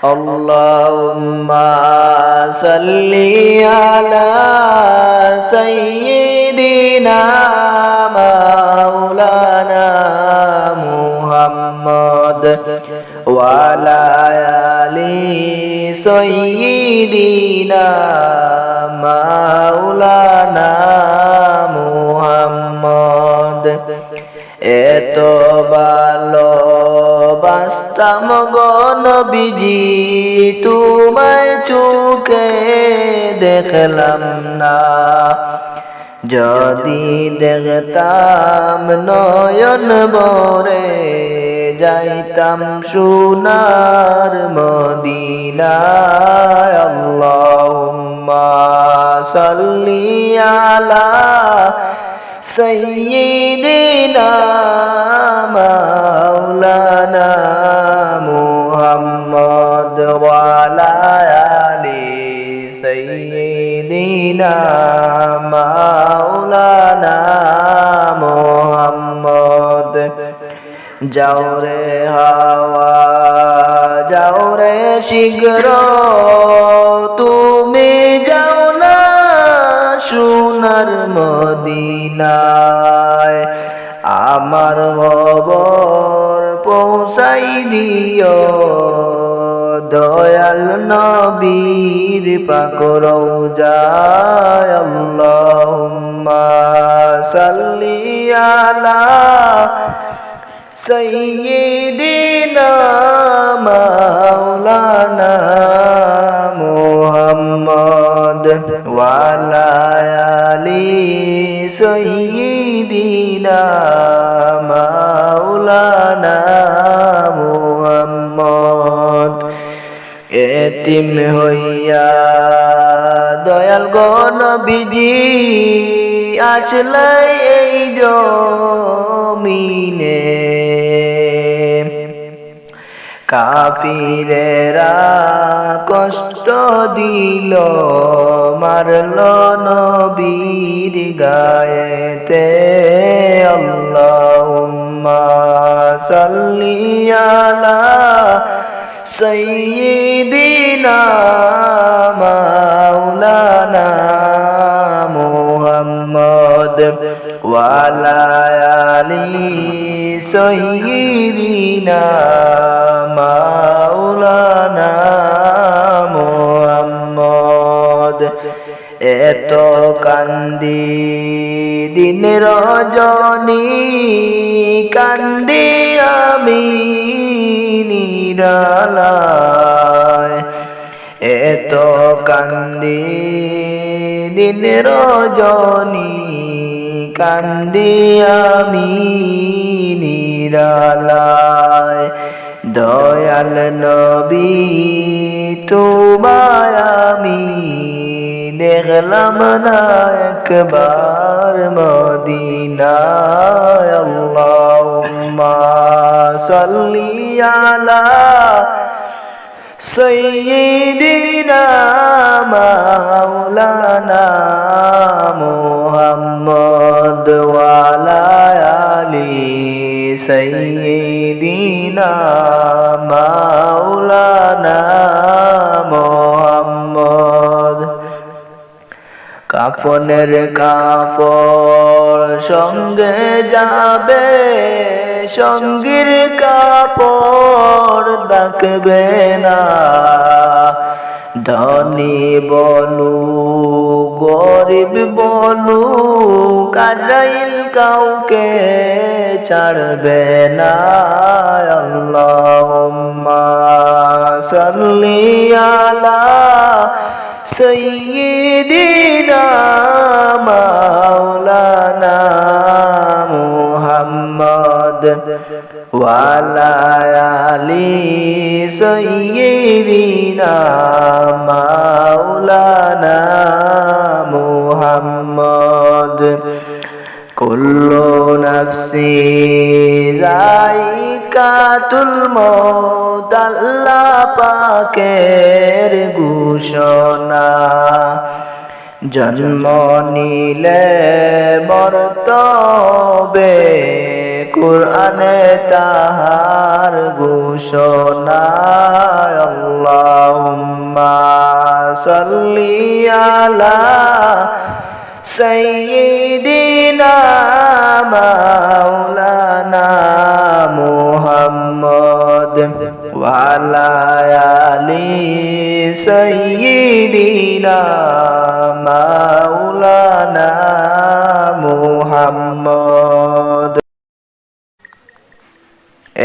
আল্লাহুম্মা সাল্লি আলা সাইয়্যিদিনা মাওলানা মুহাম্মদ ওয়া আলা আলি সাইয়্যিদিনা মাওলানা মুহাম্মদ। এত ভালোবাসতাম গো নবীজি, তোমায় চোখে দেখলাম না। যদি দেখতাম নয়ন ভরে, যাইতাম সোনার মদিনায়। আল্লাহুম্মা সাল্লি আলা সাইয়্যিদিনা মাওলানা মুহাম্মদ ওয়া আলা আলি সাইয়্যিদিনা মাওলানা মুহাম্মদ। যাও রে হাওয়া যাও রে শীঘ্র, তুমি যাও না সোনার মদিনায়। আমার খবর পৌঁছাই দিও দয়াল নবীর পাক রওজায়। আল্লাহুম্মা সাল্লি আলা সাইয়্যিদিনা মাওলানা মুহাম্মদ ওয়া আলা আলি সাইয়্যিদিনা মাওলানা মুহাম্মদ। এতিম হইয়া দয়াল গো নবীজি আসলে এই জমিনে, কাফিরেরা কষ্ট দিল মারল নবীর গায়েতে। আল্লাহুম্মা সাল্লি আলা সাইয়্যিদিনা মাওলানা মুহাম্মদ ওয়া আলা আলি সাইয়্যিদিনা মাওলানা মুহাম্মদ। এত কান্দি দিন রজনী, কান্দি আমি নিরালায়। এত কান্দি দিন রজনী, কান্দি আমি নিরালায়। দয়াল নবী তোমায় আমি দেখলাম না একবার মদিনায়। আল্লাহুম্মা সাল্লি আলা সাইয়্যিদিনা মাওলানা মুহাম্মদ ওয়া আলা আলি সাইয়্যিদিনা মাওলানা মুহাম্মদ। কাফনের কাপড় সঙ্গে যাবে, সঙ্গীর কাপড় ডাকবে না। ধনী বলু গরিব বলু, কাজাইল কাউকে ছাড়বে না। আল্লাহুম্মা সাল্লি আলা সাইয়্যিদিনা মাওলানা মুহাম্মদ ওয়া আলা আলি সাইয়্যিদিনা মাওলানা মুহাম্মদ। কুল্লু নাফসি যায়িকাতুল মউত, আল্লাহ পাকের ঘোষণা। জন্ম নিলে মরতে হবে, কুরআনে তাহার ঘোষণা। আল্লাহ আলা সাইয়্যিদিনা মাওলানা মুহাম্মদ ওয়া আলা আলি সাইয়্যিদিনা মাওলানা মুহাম্মদ।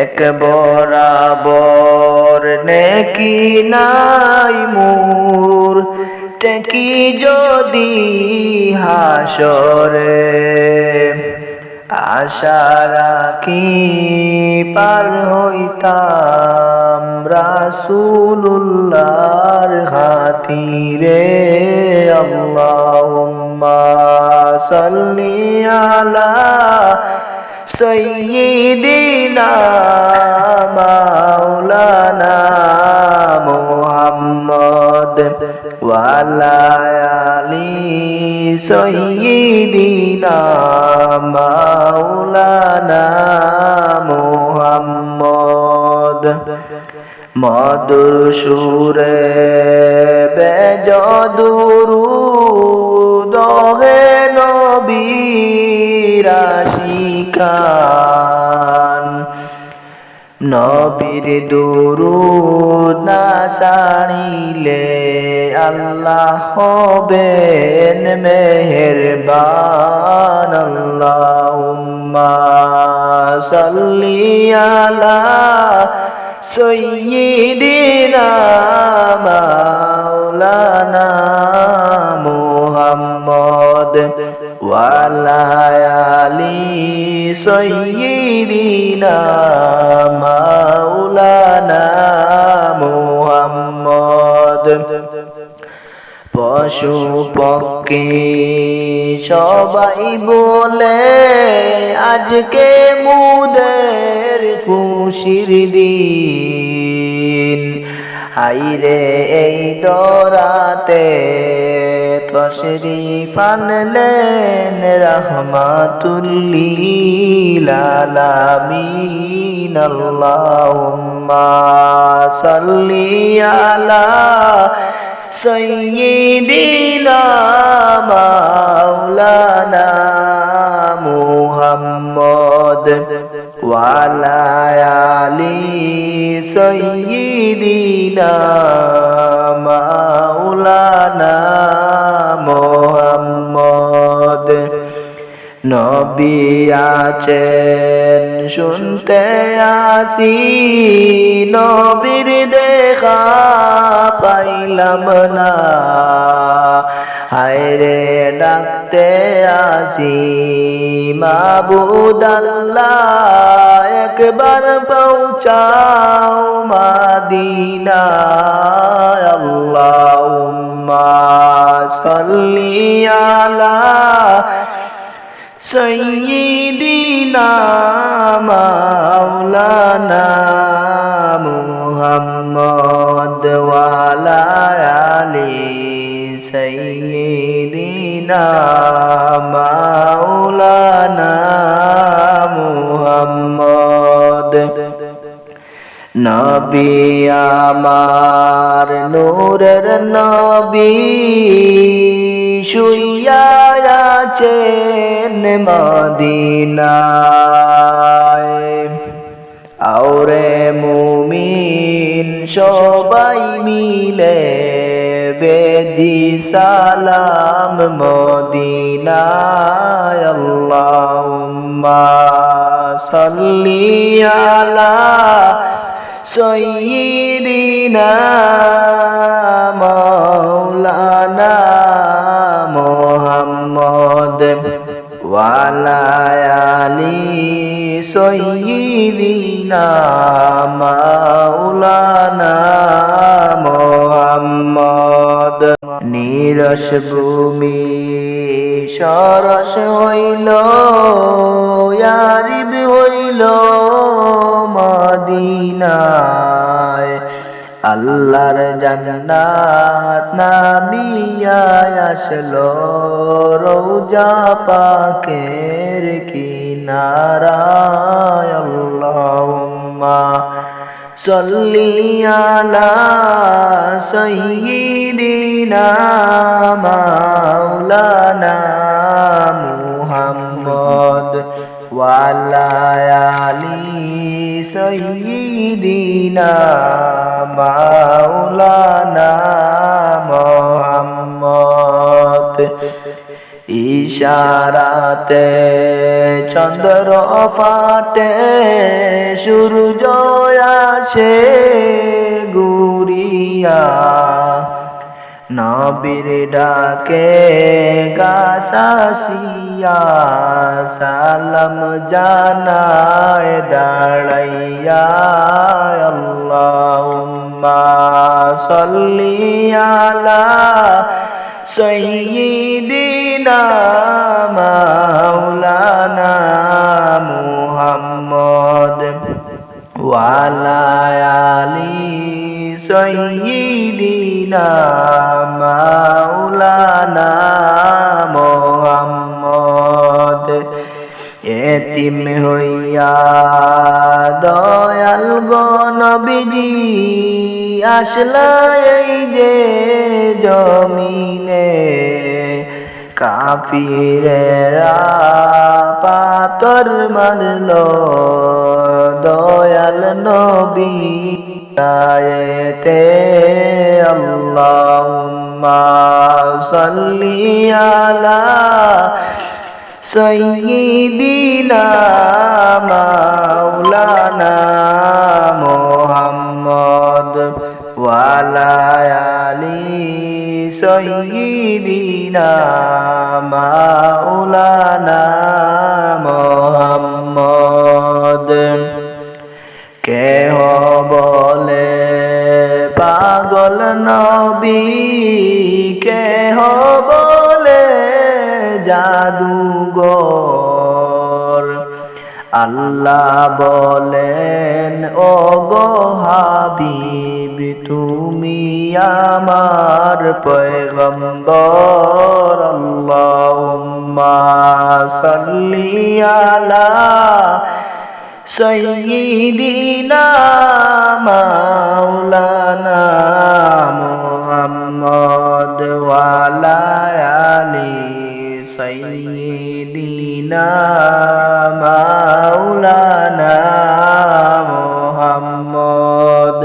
এক বরাবর নেকি নাই মোর টেকি যদি হাসরে আশা রাখি পার হইতাম রাসূলুল্লাহর খাতিরে। আল্লাহুম্মা সাল্লি আলা সাইয়্যিদিনা মাওলানা মুহাম্মদ ওয়া আলা আলি সাইয়্যিদিনা মাওলানা মুহাম্মদ। মধুর সুরে বেজদুরুদ হে নবীর আশিকান নবীর দুরুদ না ছাড়িলে আল্লাহ হবেন মেহেরবান। আল্লাহুম্মা সাল্লি আলা সাইয়্যিদিনা মাওলানা মুহাম্মদ ওয়া আলা আলি সাইয়্যিদিনা মাওলানা মুহাম্মদ। পশু পক্ষী সবাই বলে আজকে মুদের খুশির দিন। হাইরে এই দরাতে তশরিফ আনলেন রাহমাতুল লিল আলামিন। আল্লাহুম্মা সাল্লি আলা সাইয়্যিদিনা মাওলানা মুহাম্মদ ওয়া আলা আলি সাইয়্যিদিনা মাওলানা মুহাম্মদ। নবী আছেন শুনতে আসি নবীর দেখা পাইলাম না। হায়রে ডাকতে আসি মাবুদ আল্লাহ একবার পৌঁছাও মদিনা। আল্লাহুম্মা সাল্লি আলা সাইয়্যিদিনা মাওলানা মুহাম্মদ ওয়া আলা আলি সাইয়্যিদিনা মাওলানা মুহাম্মদ। নবী আমার নূরের নবী শুইয়া আছেন মদিনায়। আওরে মুমিন সবাই মিলে বেদি সালাম মদিনায়। আল্লাহুম্মা সাল্লি আলা সাইয়্যিদিনা মাওলানা মুহাম্মদ ওয়া আলা আলি সাইয়্যিদিনা মাওলানা মুহাম্মদ। নিরস ভূমি সরস হইল ইয়ারিব হইল মদিনায়। আল্লাহর জান্নাত নামিয়া আসলো রওজা পাকের কিনারায়। আল্লাহুম্মা সাল্লি আলা সাইয়্যিদিনা মাওলানা মুহাম্মদ ওয়া আলা আলি সাইয়্যিদিনা মাওলানা মুহাম্মদ ইশারাতে চন্দ্র ফাটে সূর্য আসে গুরিয়া নবীর ডাকে গাছাসিয়া সালাম জানায় দাঁড়াইয়া আল্লাহুম্মা সাল্লি আলা সাইয়্যিদিনা মাওলানা মুহাম্মদ ওয়া আলা আলি সাইয়্যিদিনা মাওলানা মুহাম্মদ এতিম হইয়া দয়াল গো নবীজি আসলা এই যে জমিনে কাফিরেরা পাথর মারলো দয়াল নবী আয়েতে আল্লাহুম্মা সাল্লি আলা সাইয়্যিদিনা মাওলানা মুহাম্মদ ওয়া আলা আলি সাইয়্যিদিনা মাওলানা মুহাম্মদ কেহ বলে পাগল নবী কেহ বলে জাদুঘর আল্লাহ বলেন ও গো হাবিব তুমি আমার পয়গম্বর আল্লাহুম্মা সাল্লি আলা সাইয়্যিদিনা মাওলানা মুহাম্মদ ওয়া আলা আলি সাইয়্যিদিনা মাওলানা মুহাম্মদ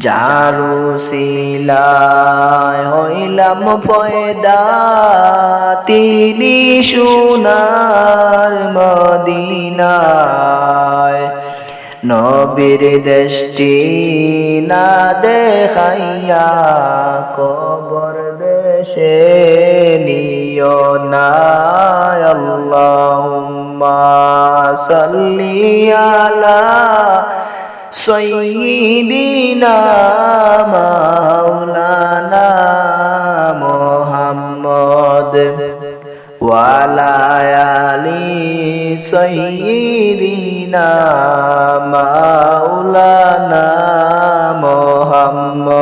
যারু সিলায় হইলাম পয়দা তিনি সোনার মদিনায় নবীর দৃষ্টি না দেখাইয়া কবর দেশে নিও না আল্লাহুম্মা সাল্লি আলা সাইয়্যিদিনা মাওলানা মুহাম্মদ ওয়া আলা আলি সাইয়্যিদিনা মাওলানা মুহাম্মদ